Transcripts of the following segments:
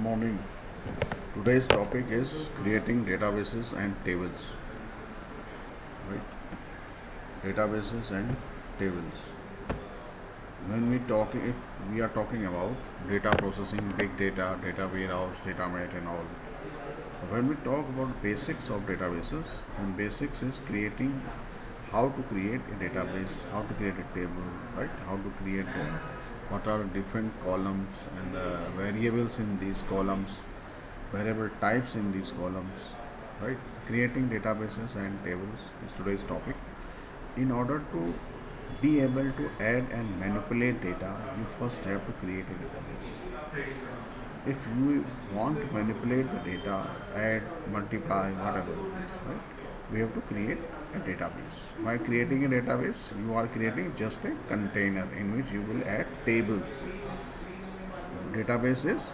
morning. Today's topic is creating databases and tables. Right? Databases and tables. If we are talking about data processing, big data, data warehouse, data mart, and all. So when we talk about basics of databases, then basics is creating how to create a database, how to create a table, right? How to create what are different columns and the variables in these columns, variable types in these columns, right? Creating databases and tables is today's topic. In order to be able to add and manipulate data, you first have to create a database. If you want to manipulate the data, add, multiply, whatever, right? We have to create a database. By creating a database, you are creating just a container in which you will add tables. Database is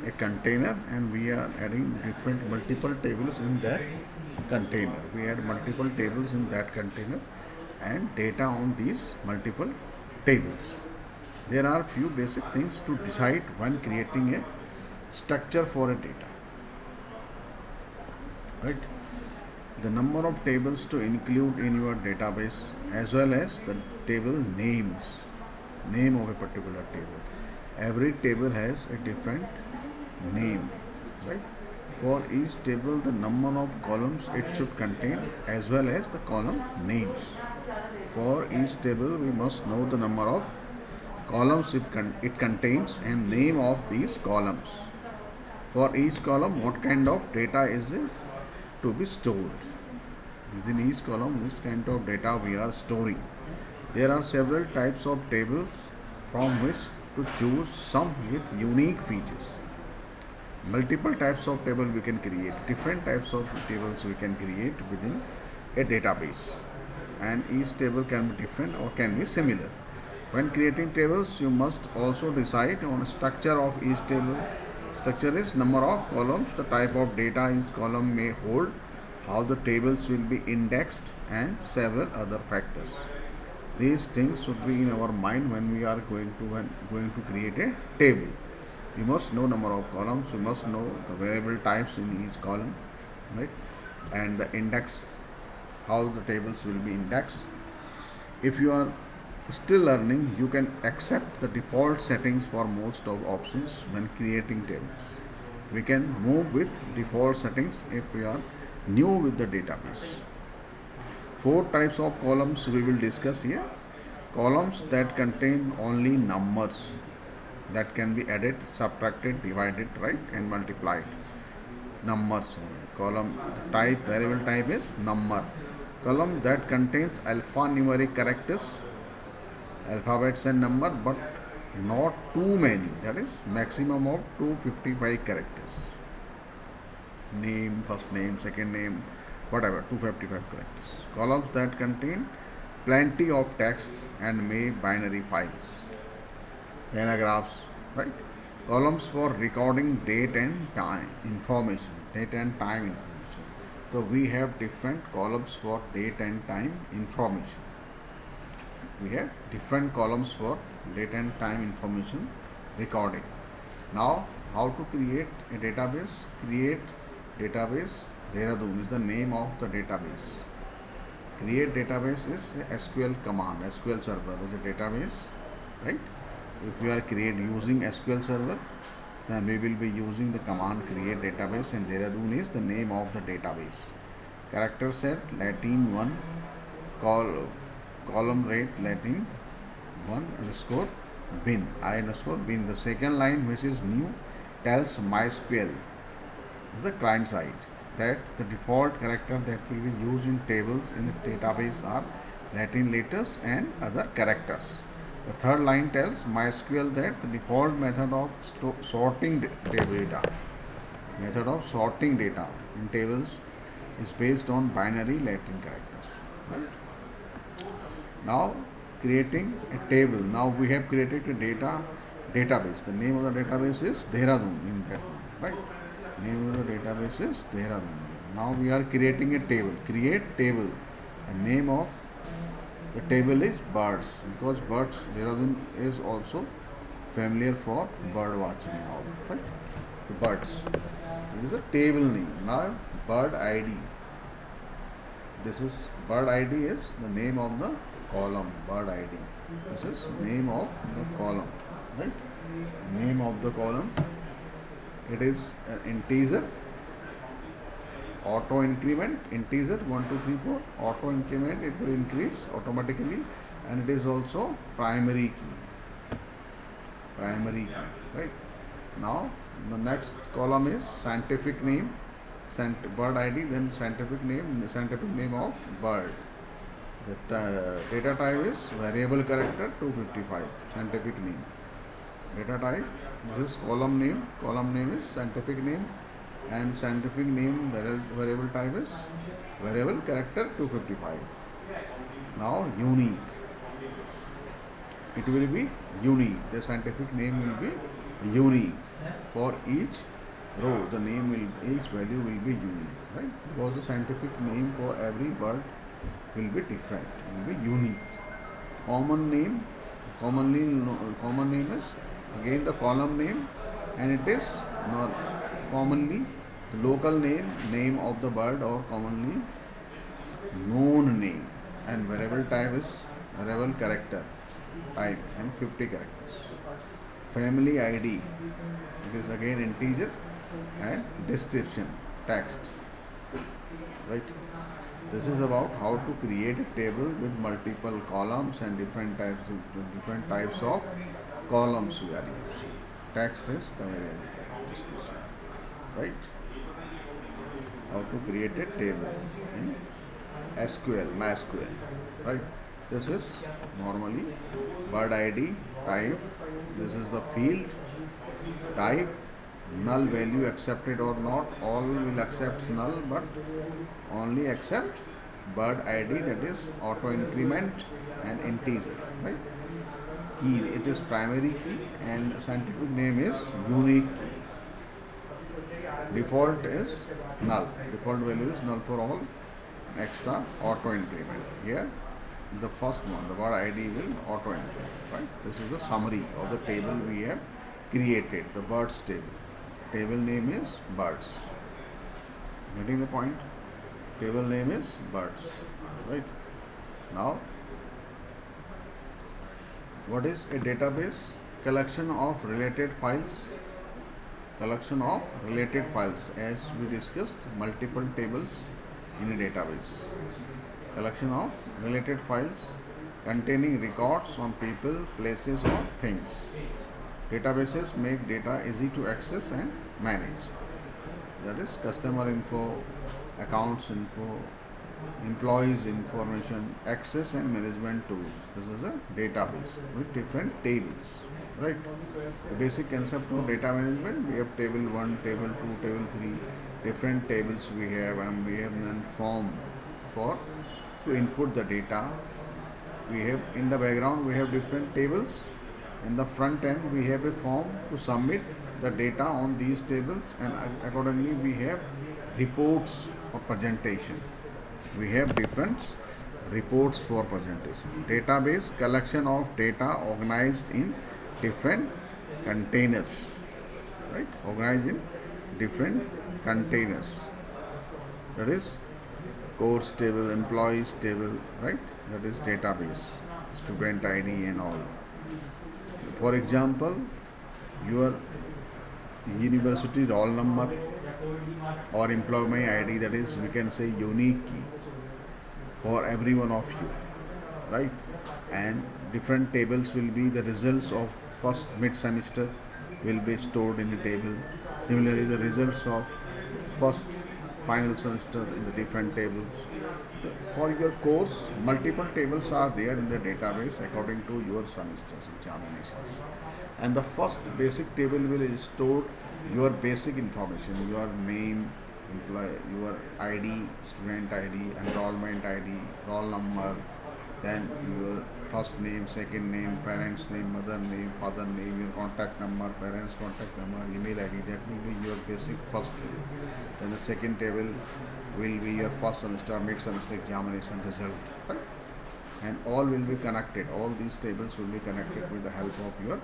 a container and we are adding different multiple tables in that container. We add multiple tables in that container and data on these multiple tables. There are few basic things to decide when creating a structure for a data. Right? The number of tables to include in your database as well as the table name of a particular table. Every table has a different name, right? For each table, the number of columns it should contain as well as the column names. For each table, we must know the number of columns it contains and name of these columns. For each column, what kind of data is it to be stored? Within each column, which kind of data we are storing. There are several types of tables from which to choose, some with unique features. Multiple types of table we can create, different types of tables we can create within a database, and each table can be different or can be similar. When creating tables, you must also decide on a structure of each table. Structure is number of columns, the type of data each column may hold, how the tables will be indexed, and several other factors. These things should be in our mind when we are going to create a table. We must know number of columns, we must know the variable types in each column, right? And the index, how the tables will be indexed. If you are still learning, you can accept the default settings for most of options when creating tables. We can move with default settings if we are new with the database. 4 types of columns we will discuss here. Columns that contain only numbers that can be added, subtracted, divided, right, and multiplied. Numbers. Column type, variable type is number. Column that contains alphanumeric characters, alphabets and number, but not too many, that is maximum of 255 characters. Name, first name, second name, whatever, 255 characters. Columns that contain plenty of text and may binary files, paragraphs, right? Columns for recording date and time information, So we have different columns for date and time information. We have different columns for date and time information recording. Now, how to create a database? Create database. Dehradun is the name of the database. Create database is a SQL command. SQL server is a database, right? If we are using SQL server, then we will be using the command create database, and Dehradun is the name of the database. Character set Latin 1, column rate Latin 1 underscore bin, I underscore bin. The second line, which is new, tells MySQL, the client side, that the default character that will be used in tables in the database are Latin letters and other characters. The third line tells MySQL that the default method of sorting data in tables is based on binary Latin characters. Right? Now, creating a table. Now we have created a database. The name of the database is Dehradun in that one, right? Name of the database is Dehradun. Now we are creating a table. Create table. The name of the table is birds, because birds, Dehradun is also familiar for bird watching and all, right? So birds. This is a table name. Now bird ID. This is bird ID is the name of the column. Bird ID. This is name of the column. Right? Name of the column. It is an integer. Auto increment, integer 1, 2, 3, 4. Auto increment, it will increase automatically, and it is also primary key. Primary key. Right? Now the next column is scientific name. Bird ID, then scientific name of bird. The data type is variable character 255, scientific name. Data type, this is column name is scientific name, and scientific name variable type is variable character 255. Now unique, it will be unique, the scientific name will be unique. For each row, the name will, each value will be unique, right? Because the scientific name for every bird will be different, will be unique. Common name is again the column name, and it is not commonly the local name of the bird, or commonly known name, and variable type is variable character type and 50 characters. Family ID, it is again integer, and description text, right? This is about how to create a table with multiple columns and different types of columns values. Text is the variable description, right? How to create a table in MySQL, right? This is normally bird ID type. This is the field type. Null value accepted or not, all will accept null, but only accept bird ID, that is auto increment and integer, right? Key, it is primary key, and scientific name is unique key. Default is null, default value is null for all. Extra auto increment. Here the first one, the bird ID will auto increment, right? This is the summary of the table we have created, the birds table. Table name is birds. Getting the point? Table name is birds, right? Now, what is a database? Collection of related files. Collection of related files, as we discussed, multiple tables in a database. Collection of related files containing records on people, places, or things. Databases make data easy to access and manage. That is customer info, accounts info, employees information, access and management tools. This is a database with different tables, right? The basic concept of data management, we have table 1, table 2, table 3, different tables we have, and we have then form for to input the data. We have in the background we have different tables. In the front end we have a form to submit the data on these tables, and accordingly we have reports for presentation. We have different reports for presentation. Database, collection of data organized in different containers, right? Organized in different containers. That is course table, employees table, right? That is database, student ID and all. For example, your university roll number or employee ID, that is, we can say unique key for every one of you, right? And different tables will be the results of first mid semester will be stored in a table. Similarly, the results of first final semester in the different tables. For your course, multiple tables are there in the database according to your semester's examinations. And the first basic table will store your basic information, your name, your ID, student ID, enrollment ID, roll number, then your first name, second name, parents name, mother name, father name, your contact number, parents contact number, email ID. That will be your basic first table. Then the second table will be your first semester, mid semester examination result, right? And all will be connected. All these tables will be connected with the help of your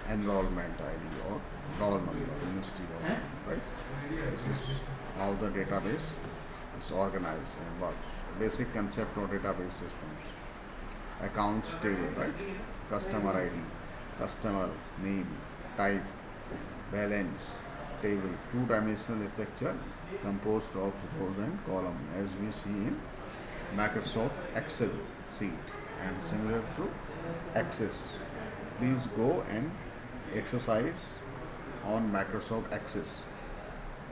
enrollment ID or roll number, university roll number. how the database is organized and works. Basic concept of database systems. Accounts table, right? Customer ID, customer name, type, balance table, two-dimensional structure composed of rows and column, as we see in Microsoft Excel sheet and similar to Access. Please go and exercise on Microsoft Access.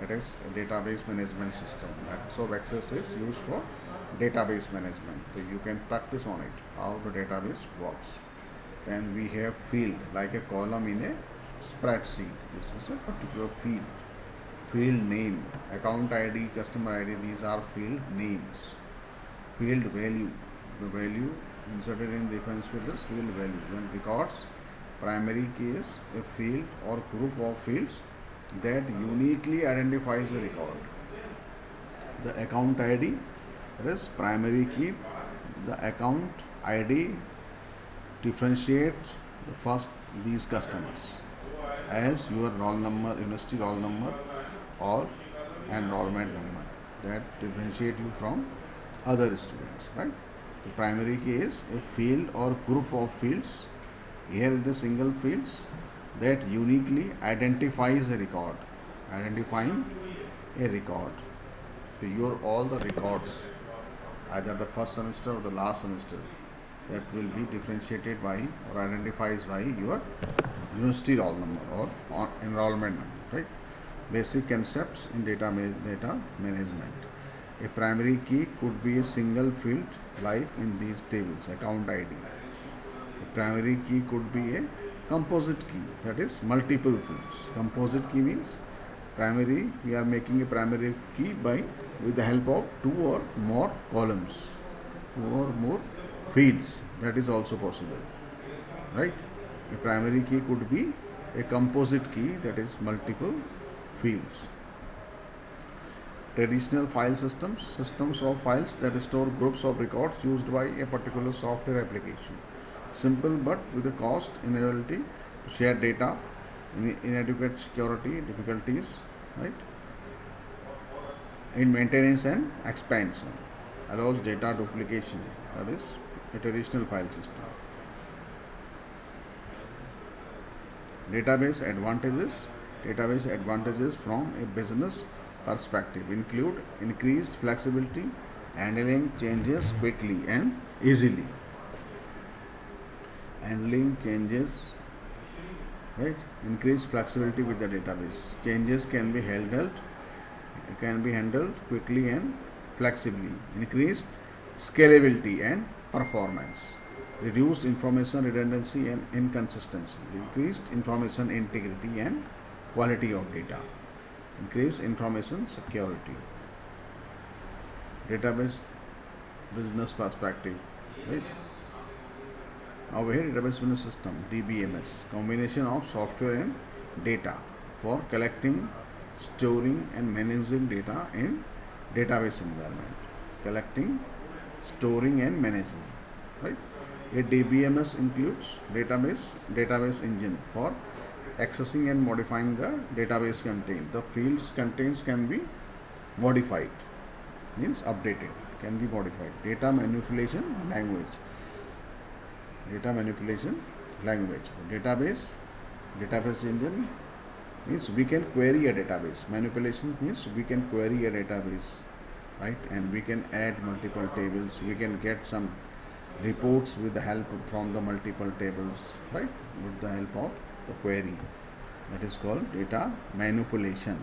It is a database management system. Microsoft Access is used for database management. So you can practice on it, how the database works. Then we have field, like a column in a spreadsheet. This is a particular field. Field name, account ID, customer ID, these are field names. Field value, the value inserted in difference field is field value. Then records, primary key is a field or group of fields that uniquely identifies the record. The account ID, that is primary key. The account ID differentiates the first these customers as your roll number, university roll number or enrollment number, that differentiate you from other students, right? The primary key is a field or group of fields. Here it is single fields that uniquely identifies a record, identifying a record. So your all the records, either the first semester or the last semester, that will be differentiated by or identifies by your university roll number or enrollment number, right? Basic concepts in data management. A primary key could be a single field like in these tables, account ID. A primary key could be a composite key, that is multiple fields. Composite key means primary, we are making a primary key by with the help of two or more columns, two or more fields. That is also possible, right? A primary key could be a composite key, that is multiple fields. Traditional file systems of files that store groups of records used by a particular software application. Simple but with a cost, inability to share data, inadequate security, difficulties, right? In maintenance and expansion, allows data duplication. That is a traditional file system. Database advantages. Database advantages from a business perspective include increased flexibility, handling changes quickly and easily. Handling changes, right? Increased flexibility with the database. Changes can be handled quickly and flexibly. Increased scalability and performance. Reduced information redundancy and inconsistency. Increased information integrity and quality of data. Increased information security. Database business perspective, right? Now here database business system, DBMS, combination of software and data for collecting, storing and managing data in database environment. Collecting, storing and managing, right? A DBMS includes database engine for accessing and modifying the database content. The fields contains can be modified, means updated, can be modified. Data manipulation language. Database engine means we can query a database. Manipulation means we can query a database, right? And we can add multiple tables. We can get some reports with the help from the multiple tables, right? With the help of the query. That is called data manipulation.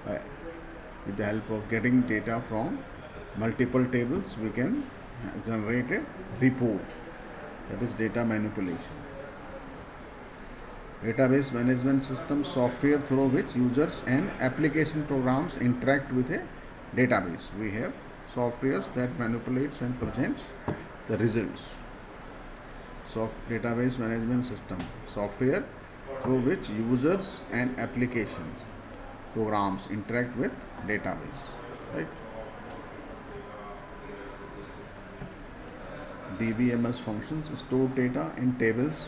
With the help of getting data from multiple tables, we can generate a report. That is data manipulation. Database management system, software through which users and application programs interact with a database. We have softwares that manipulates and presents the results. Database management system, software through which users and applications programs interact with database, right? DBMS functions store data in tables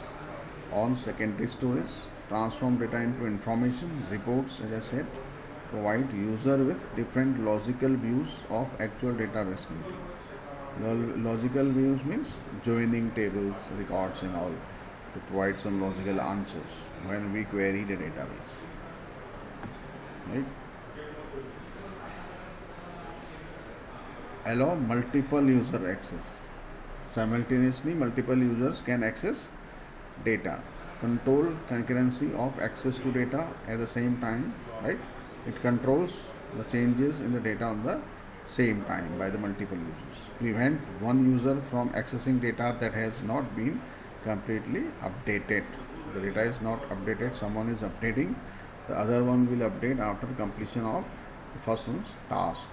on secondary storage, transform data into information, reports, as I said, provide user with different logical views of actual database content. Logical views means joining tables, records and all to provide some logical answers when we query the database. Right? Allow multiple user access. Simultaneously, multiple users can access data. Control concurrency of access to data at the same time, right? It controls the changes in the data on the same time by the multiple users. Prevent one user from accessing data that has not been completely updated. The data is not updated, someone is updating, the other one will update after completion of the first one's task.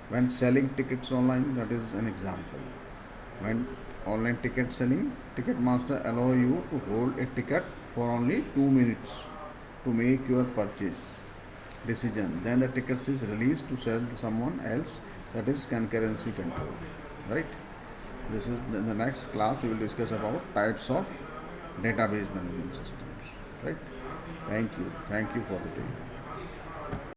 When selling tickets online, that is an example. When online ticket selling, Ticketmaster allow you to hold a ticket for only 2 minutes to make your purchase decision. Then the ticket is released to sell to someone else. That is concurrency control, right? This is in the next class we will discuss about types of database management systems, right? Thank you for the day.